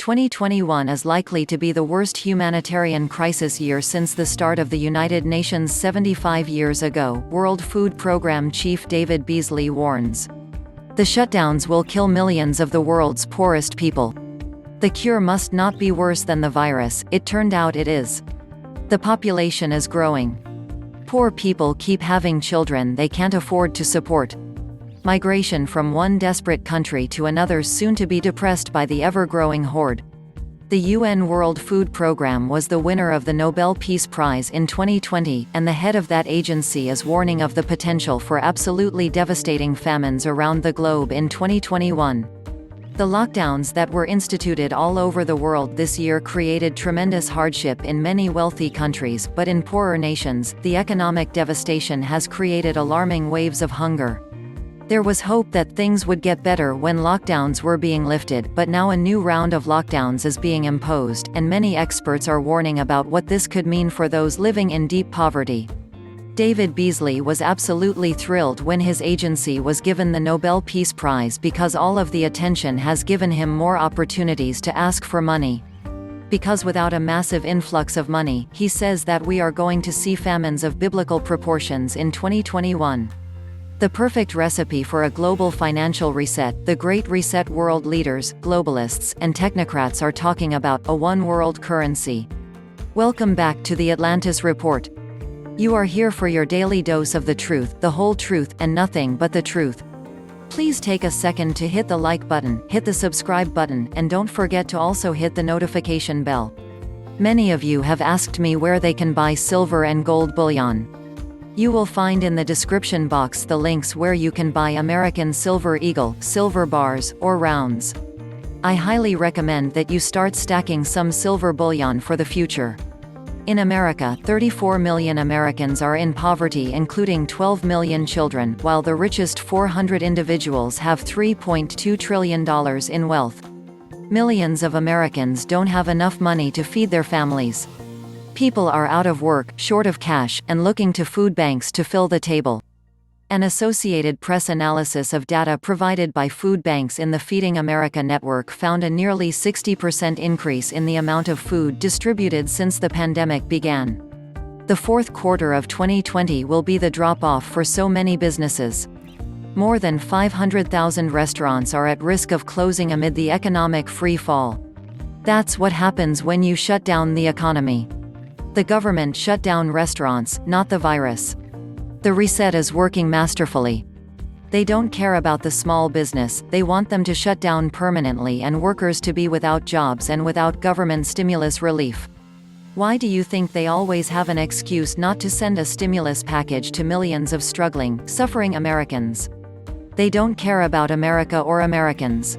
2021 is likely to be the worst humanitarian crisis year since the start of the United Nations 75 years ago, World Food Programme Chief David Beasley warns. The shutdowns will kill millions of the world's poorest people. The cure must not be worse than the virus. It turned out it is. The population is growing. Poor people keep having children they can't afford to support. Migration from one desperate country to another soon to be depressed by the ever-growing horde. The UN World Food Programme was the winner of the Nobel Peace Prize in 2020, and the head of that agency is warning of the potential for absolutely devastating famines around the globe in 2021. The lockdowns that were instituted all over the world this year created tremendous hardship in many wealthy countries, but in poorer nations, the economic devastation has created alarming waves of hunger. There was hope that things would get better when lockdowns were being lifted, but now a new round of lockdowns is being imposed, and many experts are warning about what this could mean for those living in deep poverty. David Beasley was absolutely thrilled when his agency was given the Nobel Peace Prize because all of the attention has given him more opportunities to ask for money. Because without a massive influx of money, he says that we are going to see famines of biblical proportions in 2021. The perfect recipe for a global financial reset. The Great Reset. World leaders, globalists, and technocrats are talking about a one-world currency. Welcome back to the Atlantis Report. You are here for your daily dose of the truth, the whole truth, and nothing but the truth. Please take a second to hit the like button, hit the subscribe button, and don't forget to also hit the notification bell. Many of you have asked me where they can buy silver and gold bullion. You will find in the description box the links where you can buy American Silver Eagle, silver bars, or rounds. I highly recommend that you start stacking some silver bullion for the future. In America, 34 million Americans are in poverty, including 12 million children, while the richest 400 individuals have $3.2 trillion in wealth. Millions of Americans don't have enough money to feed their families. People are out of work, short of cash, and looking to food banks to fill the table. An Associated Press analysis of data provided by food banks in the Feeding America network found a nearly 60% increase in the amount of food distributed since the pandemic began. The fourth quarter of 2020 will be the drop-off for so many businesses. More than 500,000 restaurants are at risk of closing amid the economic free fall. That's what happens when you shut down the economy. The government shut down restaurants, not the virus. The reset is working masterfully. They don't care about the small business, they want them to shut down permanently and workers to be without jobs and without government stimulus relief. Why do you think they always have an excuse not to send a stimulus package to millions of struggling, suffering Americans? They don't care about America or Americans.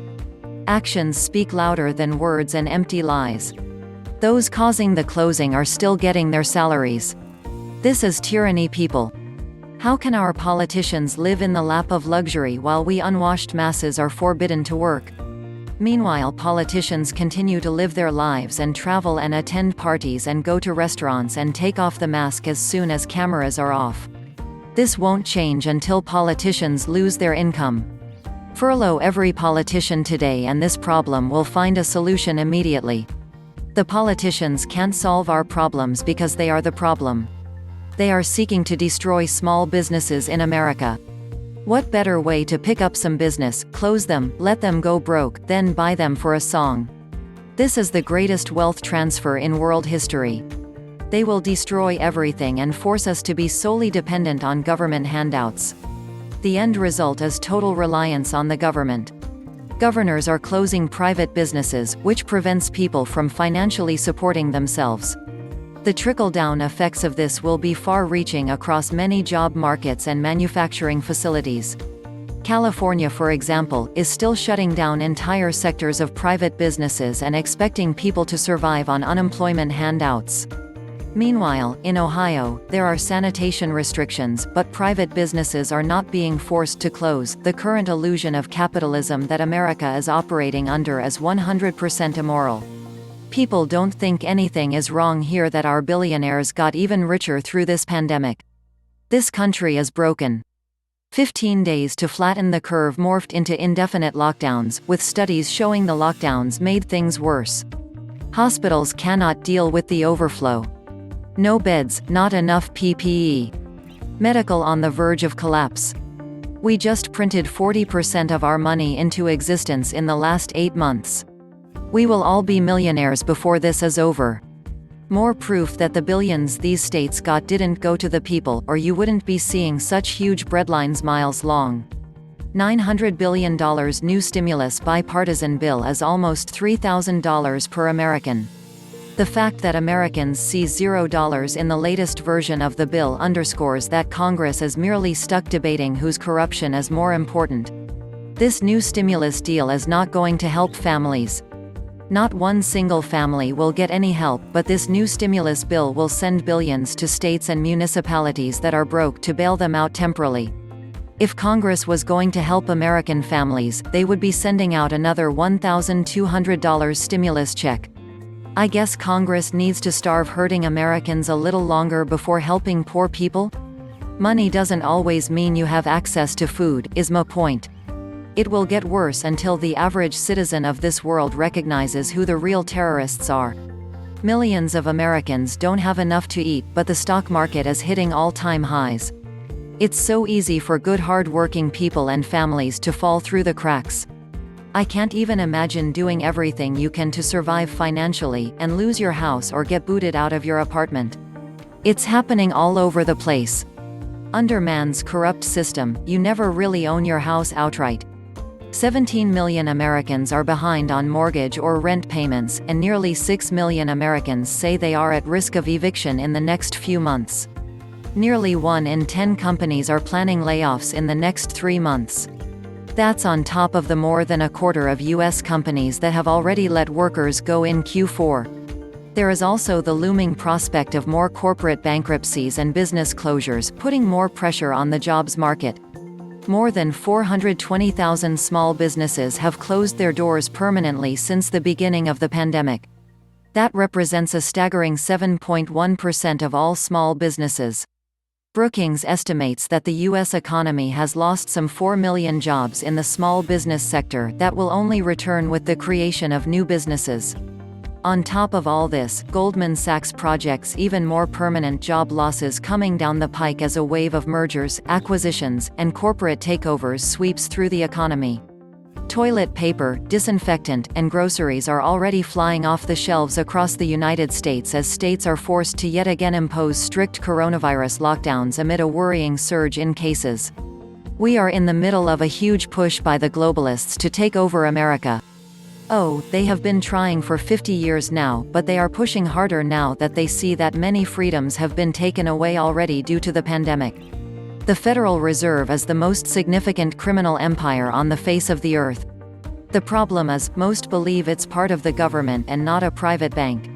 Actions speak louder than words and empty lies. Those causing the closing are still getting their salaries. This is tyranny, people. How can our politicians live in the lap of luxury while we unwashed masses are forbidden to work? Meanwhile, politicians continue to live their lives and travel and attend parties and go to restaurants and take off the mask as soon as cameras are off. This won't change until politicians lose their income. Furlough every politician today and this problem will find a solution immediately. The politicians can't solve our problems because they are the problem. They are seeking to destroy small businesses in America. What better way to pick up some business, close them, let them go broke, then buy them for a song? This is the greatest wealth transfer in world history. They will destroy everything and force us to be solely dependent on government handouts. The end result is total reliance on the government. Governors are closing private businesses, which prevents people from financially supporting themselves. The trickle-down effects of this will be far-reaching across many job markets and manufacturing facilities. California, for example, is still shutting down entire sectors of private businesses and expecting people to survive on unemployment handouts. Meanwhile, in Ohio, there are sanitation restrictions, but private businesses are not being forced to close. The current illusion of capitalism that America is operating under is 100% immoral. People don't think anything is wrong here, that our billionaires got even richer through this pandemic. This country is broken. 15 days to flatten the curve morphed into indefinite lockdowns, with studies showing the lockdowns made things worse. Hospitals cannot deal with the overflow. No beds, not enough PPE. Medical on the verge of collapse. We just printed 40% of our money into existence in the last 8 months. We will all be millionaires before this is over. More proof that the billions these states got didn't go to the people, or you wouldn't be seeing such huge breadlines miles long. $900 billion new stimulus bipartisan bill is almost $3,000 per American. The fact that Americans see $0 in the latest version of the bill underscores that Congress is merely stuck debating whose corruption is more important. This new stimulus deal is not going to help families. Not one single family will get any help, but this new stimulus bill will send billions to states and municipalities that are broke to bail them out temporarily. If Congress was going to help American families, they would be sending out another $1,200 stimulus check. I guess Congress needs to starve hurting Americans a little longer before helping poor people? Money doesn't always mean you have access to food, is my point. It will get worse until the average citizen of this world recognizes who the real terrorists are. Millions of Americans don't have enough to eat, but the stock market is hitting all-time highs. It's so easy for good hard-working people and families to fall through the cracks. I can't even imagine doing everything you can to survive financially, and lose your house or get booted out of your apartment. It's happening all over the place. Under man's corrupt system, you never really own your house outright. 17 million Americans are behind on mortgage or rent payments, and nearly 6 million Americans say they are at risk of eviction in the next few months. Nearly 1 in 10 companies are planning layoffs in the next 3 months. That's on top of the more than a quarter of U.S. companies that have already let workers go in Q4. There is also the looming prospect of more corporate bankruptcies and business closures, putting more pressure on the jobs market. More than 420,000 small businesses have closed their doors permanently since the beginning of the pandemic. That represents a staggering 7.1% of all small businesses. Brookings estimates that the U.S. economy has lost some 4 million jobs in the small business sector that will only return with the creation of new businesses. On top of all this, Goldman Sachs projects even more permanent job losses coming down the pike as a wave of mergers, acquisitions, and corporate takeovers sweeps through the economy. Toilet paper, disinfectant, and groceries are already flying off the shelves across the United States as states are forced to yet again impose strict coronavirus lockdowns amid a worrying surge in cases. We are in the middle of a huge push by the globalists to take over America. Oh, they have been trying for 50 years now, but they are pushing harder now that they see that many freedoms have been taken away already due to the pandemic. The Federal Reserve is the most significant criminal empire on the face of the earth. The problem is, most believe it's part of the government and not a private bank.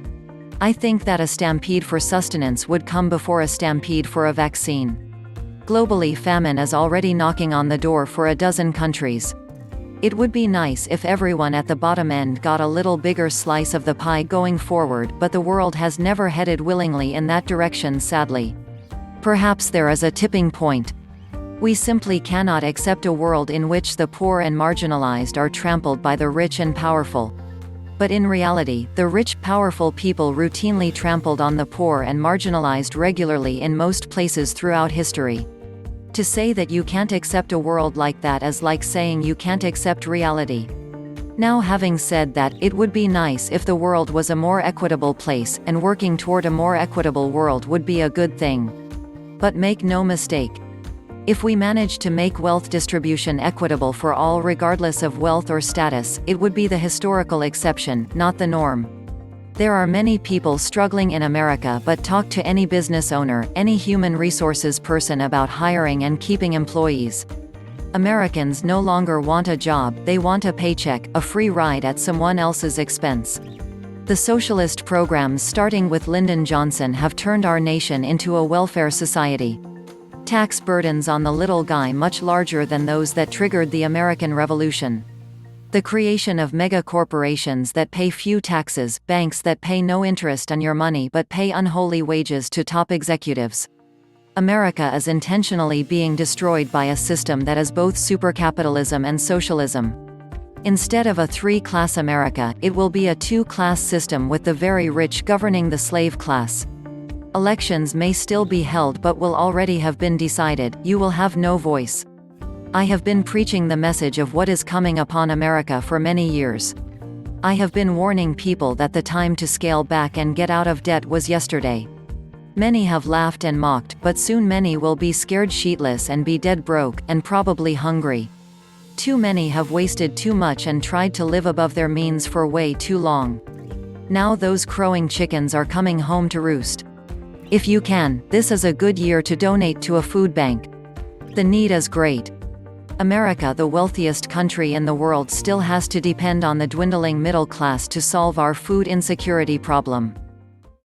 I think that a stampede for sustenance would come before a stampede for a vaccine. Globally, famine is already knocking on the door for a dozen countries. It would be nice if everyone at the bottom end got a little bigger slice of the pie going forward, but the world has never headed willingly in that direction, sadly. Perhaps there is a tipping point. We simply cannot accept a world in which the poor and marginalized are trampled by the rich and powerful. But in reality, the rich, powerful people routinely trampled on the poor and marginalized regularly in most places throughout history. To say that you can't accept a world like that is like saying you can't accept reality. Now, having said that, it would be nice if the world was a more equitable place, and working toward a more equitable world would be a good thing. But make no mistake. If we manage to make wealth distribution equitable for all regardless of wealth or status, it would be the historical exception, not the norm. There are many people struggling in America, but talk to any business owner, any human resources person about hiring and keeping employees. Americans no longer want a job, they want a paycheck, a free ride at someone else's expense. The socialist programs starting with Lyndon Johnson have turned our nation into a welfare society. Tax burdens on the little guy much larger than those that triggered the American Revolution. The creation of mega-corporations that pay few taxes, banks that pay no interest on your money but pay unholy wages to top executives. America is intentionally being destroyed by a system that is both supercapitalism and socialism. Instead of a three-class America, it will be a two-class system with the very rich governing the slave class. Elections may still be held but will already have been decided. You will have no voice. I have been preaching the message of what is coming upon America for many years. I have been warning people that the time to scale back and get out of debt was yesterday. Many have laughed and mocked, but soon many will be scared shitless and be dead broke, and probably hungry. Too many have wasted too much and tried to live above their means for way too long. Now those crowing chickens are coming home to roost. If you can, this is a good year to donate to a food bank. The need is great. America, the wealthiest country in the world, still has to depend on the dwindling middle class to solve our food insecurity problem.